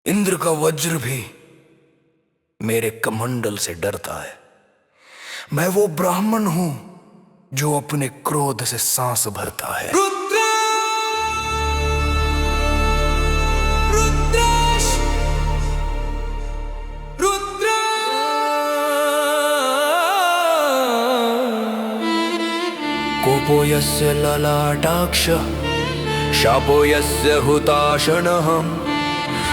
इंद्र का वज्र भी मेरे कमंडल से डरता है। मैं वो ब्राह्मण हूं जो अपने क्रोध से सांस भरता है। रुद्र रुद्रेश रुद्र कोपो यस्य ललाटाक्ष शापो यस्य हुताशनः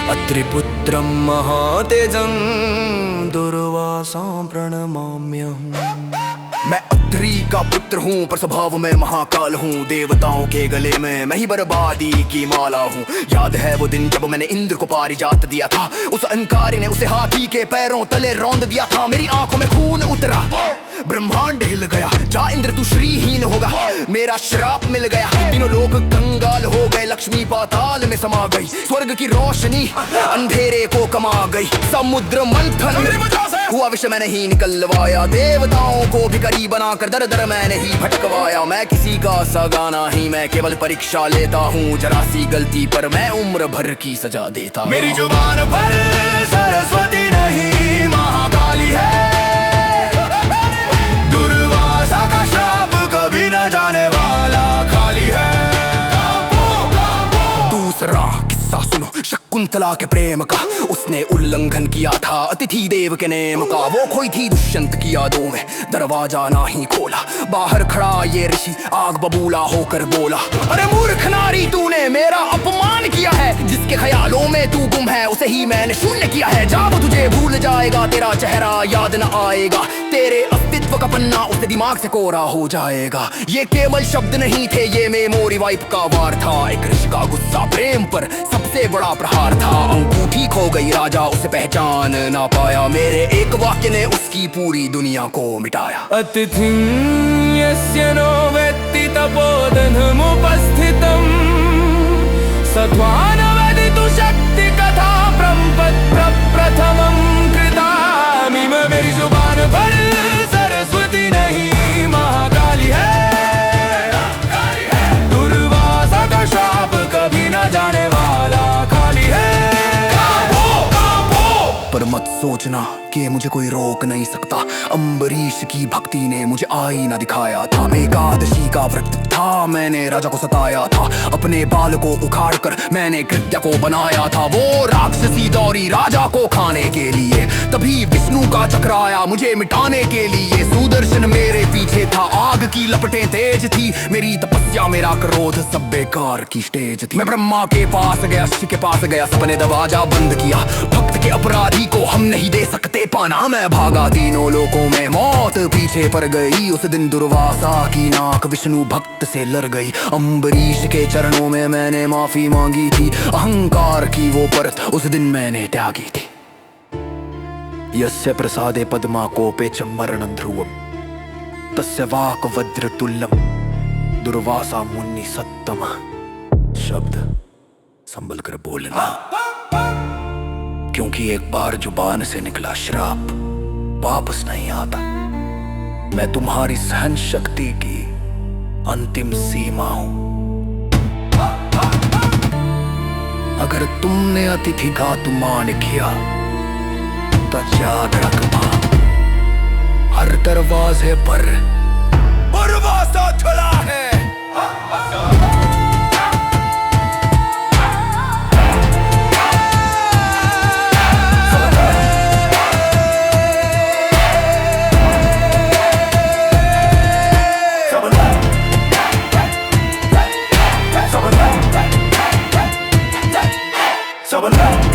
अत्रिपुत्रं महातेजं दुर्वासां प्रणमाम्यहम्। मैं अत्रि का पुत्र हूँ पर स्वभाव में महाकाल हूँ। देवताओं के गले में मैं ही बर्बादी की माला हूँ। याद है वो दिन जब मैंने इंद्र को पारिजात दिया था। उस अहंकारी ने उसे हाथी के पैरों तले रौंद दिया था। मेरी आंखों में खून उतरा, ब्रह्मांड हिल गया। जा इंद्र तू श्रीहीन होगा, मेरा श्राप मिल गया। तीनों लोग कंगाल हो गए, लक्ष्मी पाताल में समा गई। स्वर्ग की रोशनी अंधेरे को कमा गई। समुद्र मंथन हुआ, विषय मैंने ही निकलवाया। देवताओं को भिखारी बनाकर दर दर मैंने ही भटकवाया। मैं किसी का सगा नहीं, मैं केवल परीक्षा लेता हूँ। जरा सी गलती पर मैं उम्र भर की सजा देता। मेरी जुबान पर सरस्वती नहीं महाकाली है। दुर्वासा का श्राप कभी न जाने वाला खाली है। दूसरा किस्सा सुनो शकुंतला के प्रेम का। उसने उल्लंघन किया था अतिथि देव के नेम का। वो खोई थी दुष्यंत की यादों में, दरवाजा ना ही खोला। बाहर खड़ा ये ऋषि आग बबूला होकर बोला, अरे मूर्ख नारी तूने मेरा अपमान किया है। जिसके ख्यालों में तू गुम है उसे ही मैंने शून्य किया है। जब तुझे भूल जाएगा तेरा चेहरा याद न आएगा। तेरे अस्तित्व का पन्ना उसके दिमाग से कोरा हो जाएगा। ये केवल शब्द नहीं थे, ये मेमोरी वाइप का वार था। एक ऋषि का गुस्सा प्रेम पर सबसे बड़ा प्रहार था। अंगूठी खो गई, राजा उसे पहचान ना पाया। मेरे एक वाक्य ने उसकी पूरी दुनिया को मिटाया। अतिथिं यस्य नो वेत्ति तपोधनमुपस्थितम् सत्त्वानवदितु शक्ति कथा प्रप्रथमं कृतामिम। मेरी जुबान पर सरस्वती नहीं महाकाली है। दुर्वासा का श्राप कभी न जाने वाला खाली है। पर मत सोचना कि मुझे कोई रोक नहीं सकता। अम्बरीश की भक्ति ने मुझे आईना दिखाया था। एकादशी का व्रत था, मैंने राजा को सताया था। अपने बाल को उखाड़ कर मैंने कृत्य को बनाया था। वो राक्षसी दौड़ी राजा को खाने के लिए, तभी विष्णु का चक्र आया मुझे मिटाने के लिए। सुदर्शन मेरे पीछे था, आग की लपटें तेज थी। मेरी तपस्या मेरा क्रोध सब बेकार की स्टेज थी। मैं ब्रह्मा के पास गया, शिव के पास गया, सबने दरवाजा बंद किया। भक्त के अपराधी को हम नहीं दे सकते पाना। मैं भागा तीनों लोकों में, मौत पीछे पड़ गई। उस दिन दुर्वासा की नाक विष्णु भक्त से लड़ गई। अम्बरीश के चरणों में मैंने माफी मांगी थी। अहंकार की वो परत उस दिन मैंने त्यागी थी। यस्य प्रसादे पद्मा कोपे च मरणं ध्रुवम् तस्य वाक् वज्रतुल्यम् दुर्वासा मुनि सत्तम। शब्द संभल कर बोलना, क्योंकि एक बार जुबान से निकला श्राप वापस नहीं आता। मैं तुम्हारी सहन शक्ति की अंतिम सीमा हूं। अगर तुमने अतिथि का अपमान किया तो याद रखना, हर दरवाजे पर दुर्वासा खुला है। Someone